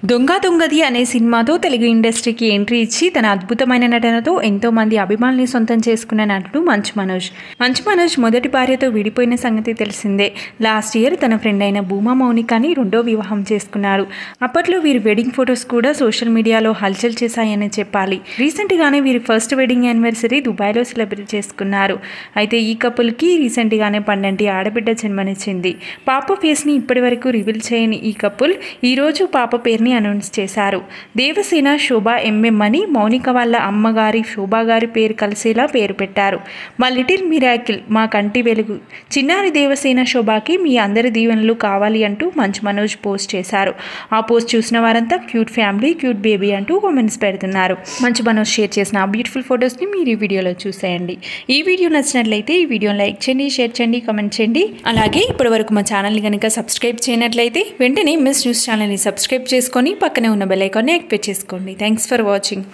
దొంగ దొంగది అనే సినిమాతో తెలుగు ఇండస్ట్రీకి ఎంట్రీ ఇచ్చి తన అద్భుతమైన నటనతో ఎంతో మంది అభిమానుల్ని సొంతం చేసుకున్న నటుడు మంచు మనోజ్. మంచు మనోజ్ మొదటి భార్యతో విడిపోయిన సంగతి తెలిసిందే. లాస్ట్ ఇయర్ తన ఫ్రెండ్ అయిన భూమా మౌనికాని రెండో వివాహం చేసుకున్నారు. అప్పట్లో వీరి వెడ్డింగ్ ఫొటోస్ కూడా సోషల్ మీడియాలో హల్చల్ చేశాయని చెప్పాలి. రీసెంట్గానే వీరి ఫస్ట్ వెడ్డింగ్ యానివర్సరీ దుబాయ్లో సెలబ్రేట్ చేసుకున్నారు. అయితే ఈ కపుల్కి రీసెంట్గానే పండంటి ఆడబిడ్డ జన్మనిచ్చింది. పాప ఫేస్ని ఇప్పటి వరకు రివీల్ చేయని ఈ కపుల్ ఈరోజు పాప పేరుని అనౌన్స్ చేశారు. దేవసేన శోభ ఎంఎం అని మౌనిక వాళ్ళ అమ్మగారి శోభా గారి పేరు కలిసేలా పేరు పెట్టారు. మా లిటిల్ మిరాకిల్, మా కంటి వెలుగు, చిన్నారి దేవసేన శోభాకి మీ అందరి దీవెనలు కావాలి అంటూ మంచు మనోజ్ పోస్ట్ చేశారు. ఆ పోస్ట్ చూసిన వారంతా క్యూట్ ఫ్యామిలీ, క్యూట్ బేబీ అంటూ కామెంట్స్ పెడుతున్నారు. మంచు మనోజ్ షేర్ చేసిన ఆ బ్యూటిఫుల్ ఫొటోస్ని మీరు ఈ వీడియోలో చూసేయండి. ఈ వీడియో నచ్చినట్లయితే ఈ వీడియోని లైక్ చేయండి, షేర్ చేయండి, కామెంట్ చేయండి. అలాగే ఇప్పటివరకు మా ఛానల్ని కనుక సబ్స్క్రైబ్ చేయనట్లయితే వెంటనే మిస్ న్యూస్ ఛానల్ని సబ్స్క్రైబ్ చేసుకొని పక్కనే ఉన్న బెల్ ఐకాన్ని యాక్టివేట్ చేసుకోండి. Thanks for watching.